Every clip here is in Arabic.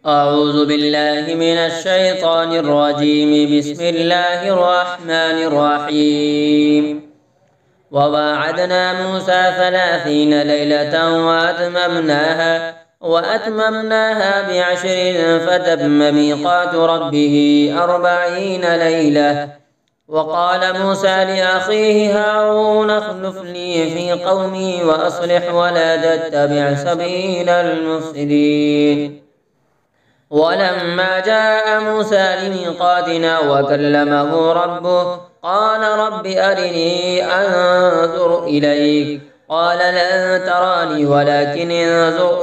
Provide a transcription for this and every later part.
أعوذ بالله من الشيطان الرجيم. بسم الله الرحمن الرحيم. وواعدنا موسى 30 ليلة وأتممناها ب10 فتم ميقات ربه 40 ليلة. وقال موسى لأخيه هارون اخلفني في قومي وأصلح ولا تتبع سبيل المفسدين. ولما جاء موسى لميقاتنا وكلمه ربه قال رب أرني أنظر إليك قال لن تراني ولكن انظر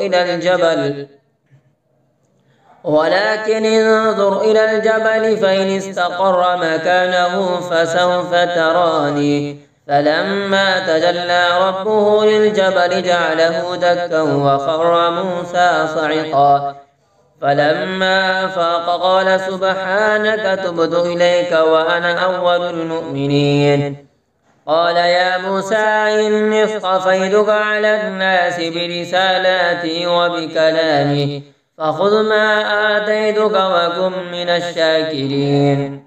إلى الجبل فإن استقر مكانه فسوف تراني. فلما تجلى ربه للجبل جعله دكا وخر موسى صعقا. فلما أفاق قال سبحانك تبت إليك وأنا أول المؤمنين. قال يا موسى إني اصطفيتك على الناس برسالاتي وبكلامي فخذ ما آتيتك وكن من الشاكرين.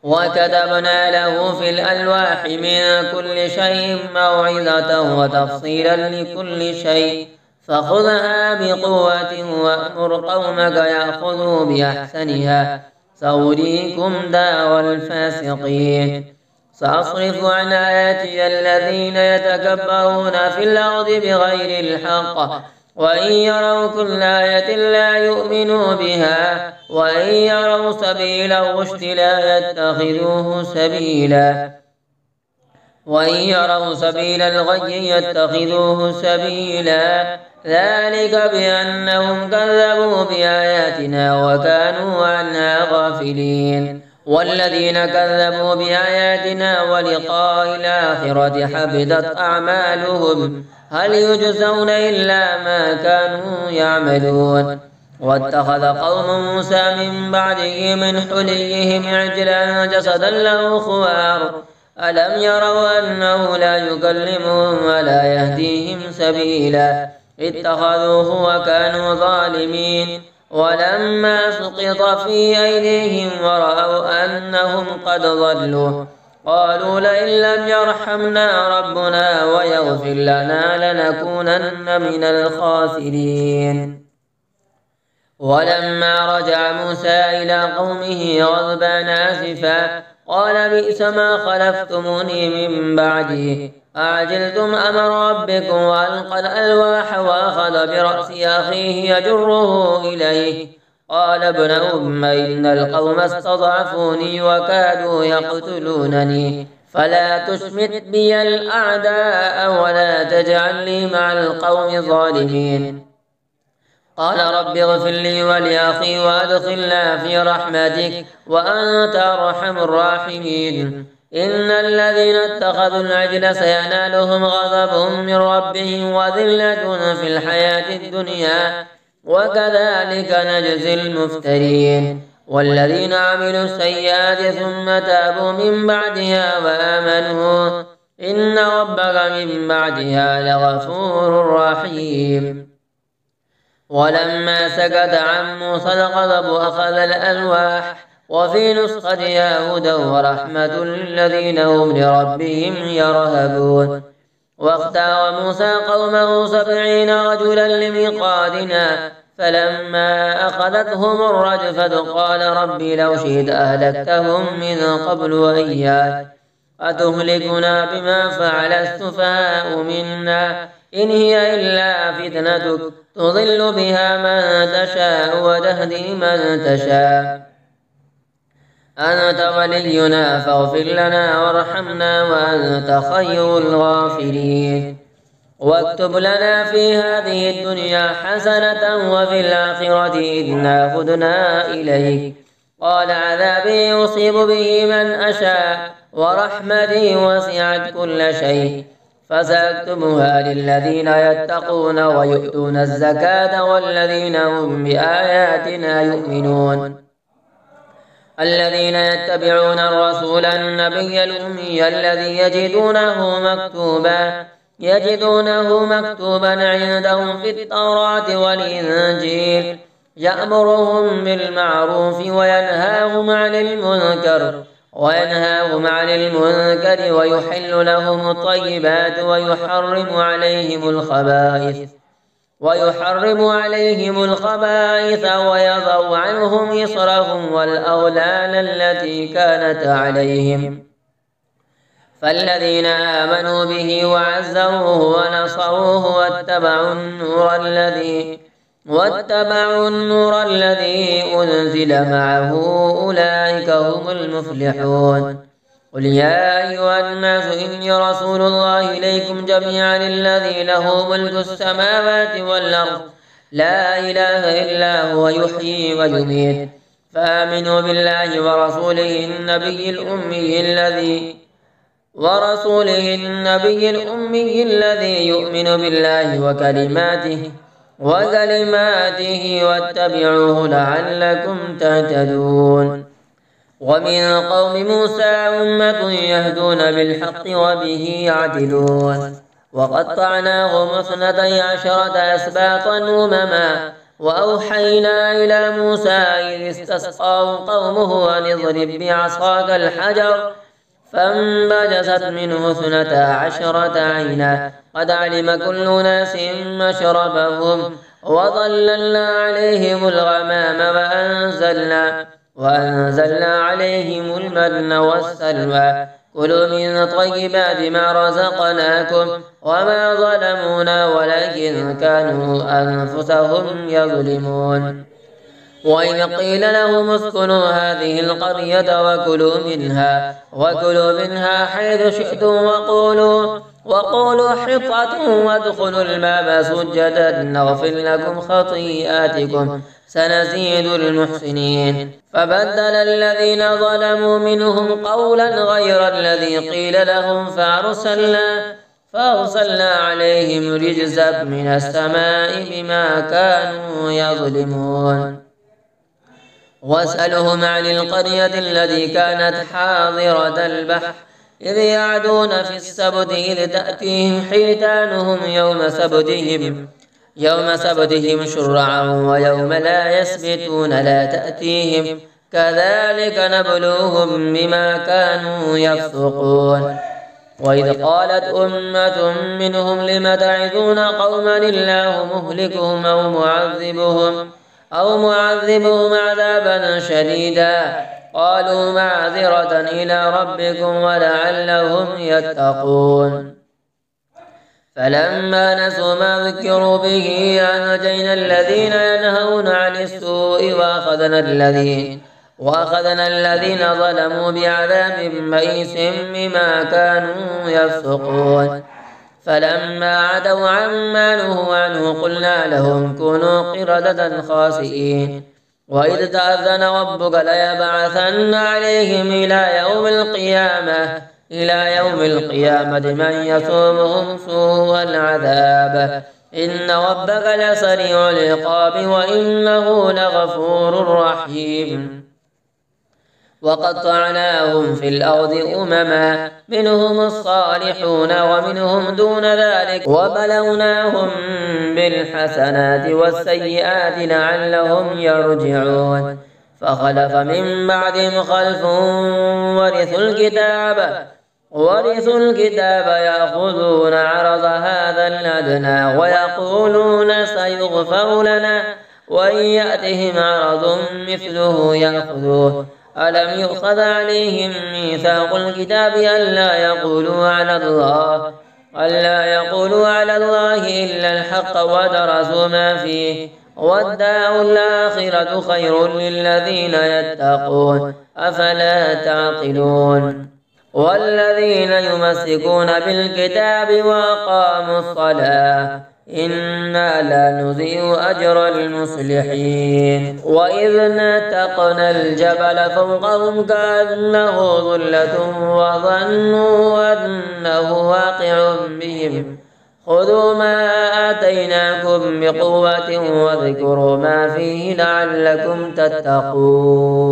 وكتبنا له في الألواح من كل شيء موعظة وتفصيلا لكل شيء فخذها بقوة وأمر قومك يأخذوا بأحسنها سأريكم دار الفاسقين. سأصرف عن آياتي الذين يتكبرون في الأرض بغير الحق وإن يروا كل آية لا يؤمنوا بها وإن يروا سبيل الرشد لا يتخذوه سبيلا وإن يروا سبيل الغي يتخذوه سبيلا. ذلك بأنهم كذبوا بآياتنا وكانوا عنها غافلين. والذين كذبوا بآياتنا ولقاء الآخرة حبطت أعمالهم هل يجزون إلا ما كانوا يعملون. واتخذ قوم موسى من بعده من حليهم عجلا جسدا له خوار ألم يروا أنه لا يكلمهم ولا يهديهم سبيلا اتخذوه وكانوا ظالمين. ولما سقط في أيديهم ورأوا أنهم قد ضلوا قالوا لئن لم يرحمنا ربنا ويغفر لنا لنكونن من الخاسرين. ولما رجع موسى إلى قومه غضبان آسفا قال بئس ما خلفتموني من بعدي أعجلتم أمر ربكم وألقى الألواح وأخذ برأس أخيه يجره إليه قال ابن أم إن القوم استضعفوني وكادوا يقتلونني فلا تشمت بي الأعداء ولا تجعلني مع القوم الظالمين. قال رب اغفر لي ولأخي وأدخلنا في رحمتك وأنت أرحم الراحمين. إن الذين اتخذوا العجل سينالهم غضب من ربهم وذلة في الحياة الدنيا وكذلك نجزي المفترين. والذين عملوا السيئات ثم تابوا من بعدها وآمنوا إن ربك من بعدها لغفور رحيم. ولما سكت عن موسى الغضب أخذ الألواح وفي نسختها هدى ورحمة للذين هم لربهم يرهبون. واختار موسى قومه 70 رجلا لميقاتنا فلما أخذتهم الرجفة قال رب لو شئت أهلكتهم من قبل وإياي أتهلكنا بما فعل السفهاء منا إن هي إلا فتنتك تضل بها من تشاء وتهدي من تشاء أنت ولينا فاغفر لنا وارحمنا وأنت خير الغافرين. واكتب لنا في هذه الدنيا حسنة وفي الآخرة إنا هدنا إليك. قال عذابي يصيب به من أشاء ورحمتي وسعت كل شيء فسأكتبها للذين يتقون ويؤتون الزكاة والذين هم بآياتنا يؤمنون. الذين يتبعون الرسول النبي الأمي الذي يجدونه مكتوبا عندهم في التوراة والإنجيل يأمرهم بالمعروف وينهاهم عن المنكر ويحل لهم الطيبات ويحرم عليهم الخبائث ويضع عنهم إصرهم والأغلال التي كانت عليهم. فالذين آمنوا به وعزروه ونصروه واتبعوا النور الذي أنزل معه أولئك هم المفلحون. قل يا أيها الناس إني رسول الله إليكم جميعا الذي له ملك السماوات والأرض لا إله إلا هو يحيي ويميت فآمنوا بالله ورسوله النبي الأمي الذي يؤمن بالله وكلماته واتبعوه لعلكم تهتدون. ومن قوم موسى أمة يهدون بالحق وبه يعدلون. وقطعناهم 12 أسباطا أمما وأوحينا إلى موسى إذ استسقاه قومه أن اضرب بعصاك الحجر فانبجست منه 12 عينا قد علم كل ناس مشربهم وظللنا عليهم الغمام وأنزلنا عليهم المن والسلوى كلوا من طيبات ما رزقناكم وما ظلمونا ولكن كانوا أنفسهم يظلمون. وإذ قيل لهم اسكنوا هذه القرية وكلوا منها حيث شئتم وقولوا حطة وادخلوا الباب سجدا نغفر لكم خطيئاتكم سنزيد المحسنين. فبدل الذين ظلموا منهم قولا غير الذي قيل لهم فأرسلنا عليهم رجزا من السماء بما كانوا يظلمون. واسألهم عن القرية التي كانت حاضرة البحر إذ يعدون في السبت إذ تأتيهم حيتانهم يوم سبتهم شرعا ويوم لا يسبتون لا تأتيهم كذلك نبلوهم بما كانوا يفسقون. وإذ قالت أمة منهم لم تعظون قوما الله مهلكهم أو معذبهم عذابا شديدا قالوا معذرة إلى ربكم ولعلهم يتقون. فلما نسوا ما ذكروا به أنجينا الذين ينهون عن السوء وأخذنا الذين ظلموا بعذاب بئيس بما كانوا يفسقون. فلما عتوا عما نهوا عنه قلنا لهم كونوا قردة خاسئين. وإذ تأذن ربك ليبعثن عليهم إلى يوم القيامة من يسومهم سوء العذاب إن ربك لسريع العقاب وإنه لغفور رحيم. وقطعناهم في الأرض أمما منهم الصالحون ومنهم دون ذلك وبلوناهم بالحسنات والسيئات لعلهم يرجعون. فخلف من بعدهم خلف ورثوا الكتاب يأخذون عرض هذا الأدنى ويقولون سيغفر لنا وإن يأتهم عرض مثله يأخذوه. ألم يؤخذ عليهم ميثاق الكتاب ألا يقولوا على الله إلا الحق ودرسوا ما فيه والدار الآخرة خير للذين يتقون أفلا تعقلون. والذين يمسكون بالكتاب وأقاموا الصلاة إنا لا نضيع أجر المصلحين. وإذ نتقنا الجبل فوقهم كأنه ظلة وظنوا أنه واقع بهم خذوا ما آتيناكم بقوة واذكروا ما فيه لعلكم تتقون.